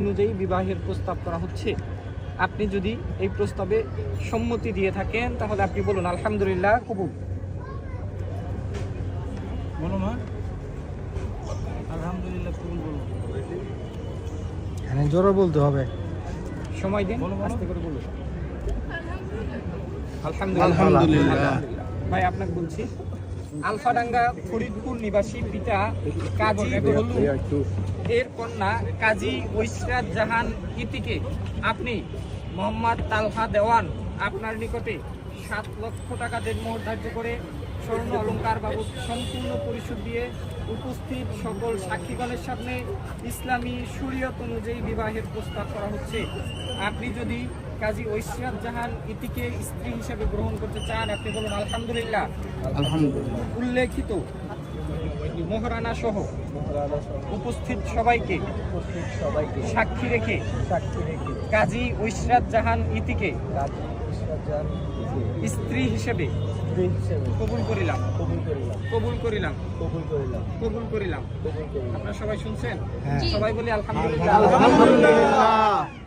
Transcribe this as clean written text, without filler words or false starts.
অনুযায়ী বিবাহের প্রস্তাব করা হচ্ছে। আপনি যদি এই প্রস্তাবে সম্মতি দিয়ে থাকেন তাহলে আপনি বলুন আলহামদুলিল্লাহ কবুল। বলো মা, আলহামদুলিল্লাহ কবুল বলো। হ্যাঁ, জোরে বলতে হবে। সময় দিন, বলো, বলো। আস্তে করে বলুন। আলহামদুলিল্লাহ। ভাই আপনাকে বলছি, আলফাডাঙ্গা ফরিদপুর নিবাসী পিতা কাজী এর কন্যা কাজী ঐশরাত জাহান ইতিকে আপনি মোহাম্মদ তালহা দেওয়ান আপনার নিকটে 7 লক্ষ টাকা দেনমোহর ধার্য করে স্বর্ণ অলংকার বাবদ সম্পূর্ণ পরিশোধ দিয়ে উপস্থিত সকল সাক্ষীগণের সামনে ইসলামী শরীয়ত অনুযায়ী বিবাহের প্রস্তাব করা হচ্ছে। আপনি যদি কাজী ঐশরাত জাহান ইতিকে স্ত্রী হিসেবে গ্রহণ করতে চান আপনি বলুন আলহামদুলিল্লাহ। আলহামদুলিল্লাহ। উল্লেখিত মোহরানা সহ উপস্থিত সবাইকে সাক্ষী রেখে কাজী ঐশরাত জাহান ইতিকে স্ত্রী হিসেবে কবুল করিলাম। আপনারা সবাই শুনছেন? হ্যাঁ। সবাই বলি আলহামদুলিল্লাহ। আলহামদুলিল্লাহ।